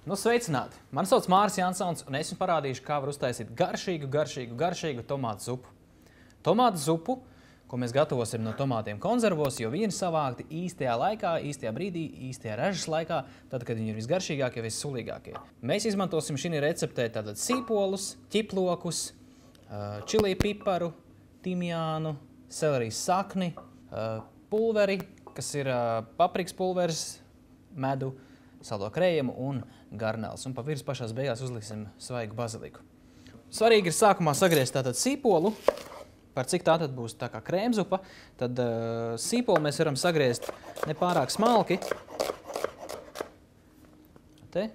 Nu, sveicināti! Mani sauc Māris Jansons, un es jums parādīšu, kā var uztaisīt garšīgu tomātu zupu. Tomātu zupu, ko mēs gatavosim no tomātiem konservos, jo viņi ir savākti īstajā laikā, īstajā brīdī, īstajā ražas laikā, tad, kad viņi ir visgaršīgākie, vissulīgākie. Mēs izmantosim šī receptē tātad sīpolus, ķiplokus, čili piparu, timjānu, selerijas sakni, pulveri, kas ir paprikas pulveris, medu, saldo krējumu un garnēls. Un pa virs pašās beigās uzliksim svaigu baziliku. Svarīgi ir sākumā sagriezt tātad sīpolu, par cik tā tad būs tā kā krēmzupa, tad sīpolu mēs varam sagriezt nepārāk smalki. Te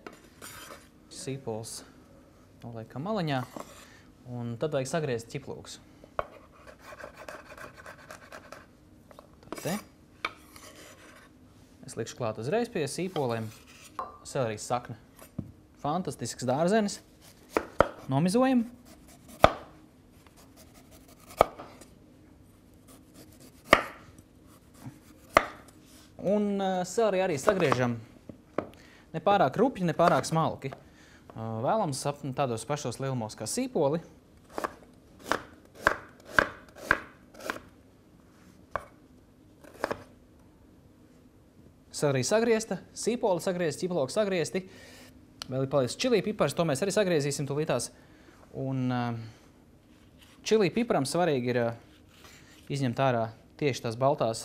sīpols noliekam maliņā, un tad vajag sagriezt ķiplokus. Tad te. Es likšu klāt uzreiz pie sīpoliem selerijas sakne. Fantastisks dārzenis. Nomizojam. Un seleriju arī sagriežam nepārāk rupji, nepārāk smalki. Vēlams tādos pašos lielumos kā sīpoli. Selerija sagriezta, sīpoli sagriezti, ķiploki sagriezti. Vēl ir palicis čili pipars, to mēs arī sagriezīsim tūlītās. Un čili piparam svarīgi ir izņemt ārā tieši tās baltās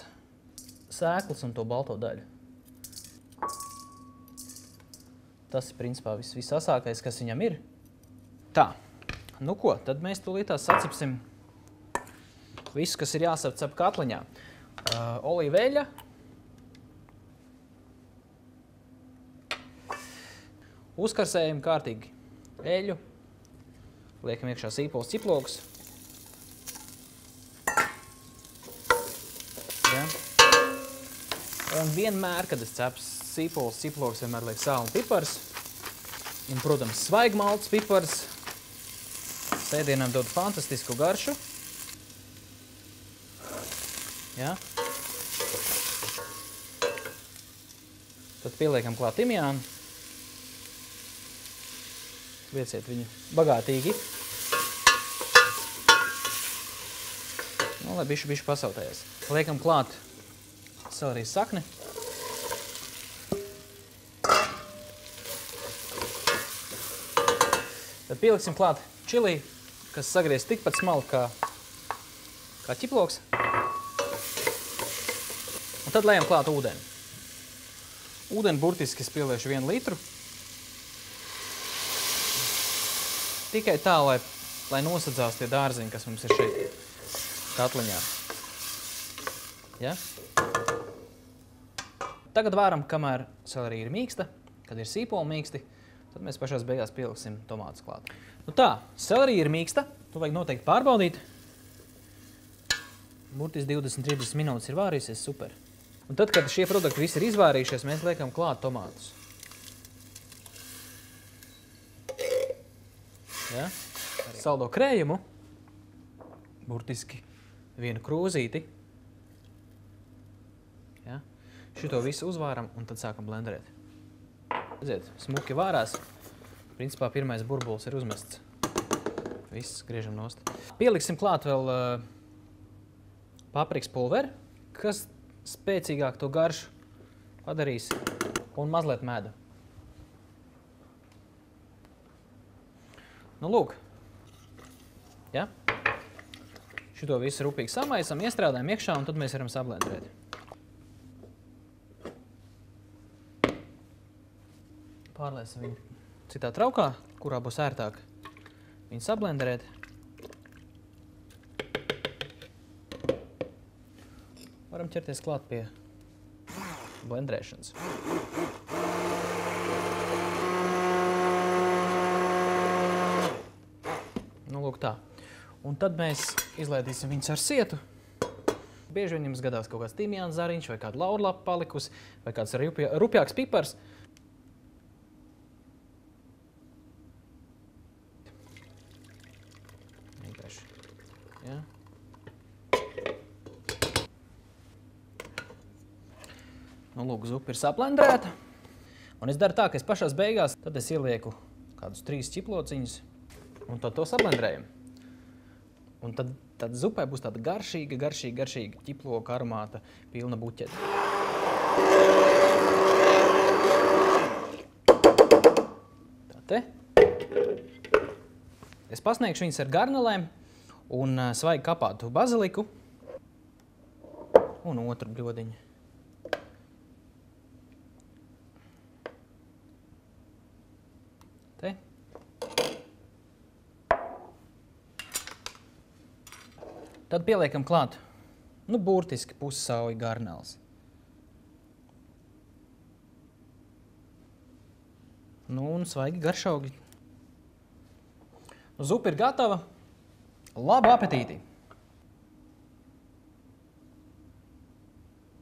sēklas un to balto daļu. Tas ir principā visasākais, kas viņam ir. Tā, nu ko, tad mēs tūlītās sacepsim visu, kas ir jāsacep katliņā. Olīveļa. Uzkarsējam kārtīgi eļu, liekam iekšā sīpols ķiplokus. Ja. Un vienmēr, kad es cepu sīpols ķiplokus, vienmēr liek sāli un pipars. Un, protams, svaigmalts pipars. Sēdienam dod fantastisku garšu. Ja. Tad pieliekam klāt timjānu. Lieciet viņu bagātīgi. Nu, lai bišķi pasautējas. Liekam klāt selerijas sakni. Tad pieliksim klāt čili, kas sagriez tikpat smalki kā ķiploks. Un tad lejam klāt ūdeni. Ūdeni burtiski es pieliešu 1 litru. Tikai tā, lai nosadzās tie dārziņi, kas mums ir šeit katliņā. Ja? Tagad vāram, kamēr selerija ir mīksta, kad ir sīpoli mīksti, tad mēs pašās beigās pieliksim tomātus klāt. Nu tā, selerija ir mīksta, to vajag noteikti pārbaudīt. Burtiski 20-30 minūtes ir vārījusies, super. Un tad, kad šie produkti visi ir izvārījušies, mēs liekam klāt tomātus. Ja? Saldo krējumu, burtiski 1 krūzīti. Ja? Šito visu uzvāram un tad sākam blenderēt. Redziet, smuki vārās. Principā pirmais burbulis ir uzmests. Viss griežam nost. Pieliksim klāt vēl paprikas pulveri, kas spēcīgāk to garšu padarīs, un mazliet medu. Nu, lūk. Ja? Šito visu rupīgi samaisam, iestrādājam iekšā, un tad mēs varam sablenderēt. Pārliesim viņu citā traukā, kurā būs ērtāk viņu sablenderēt. Varam ķerties klāt pie blenderēšanas. Nu, lūk tā. Un tad mēs izlaidīsim viņus ar sietu. Bieži vien jums gadās kaut kāds timjāns zariņš, vai kāda laurlapa palikusi, vai kāds rupjāks pipars. Vienkārši. Ja? Nu, lūk, zupa ir sablendrēta. Un es daru tā, ka es pašās beigās, tad es ielieku kādus 3 ķiplociņus un tad to sablendrējam. Un tad zupai būs tāda garšīga ķiploka aromāta pilna buķete. Tā te. Es pasniegšu viņas ar garnelēm un svaigi kapātu baziliku un otru bļodiņu. Te. Tad pieliekam klāt, burtiski pussauji garnels. Un svaigi garšaugi. Zupa ir gatava. Labu apetīti!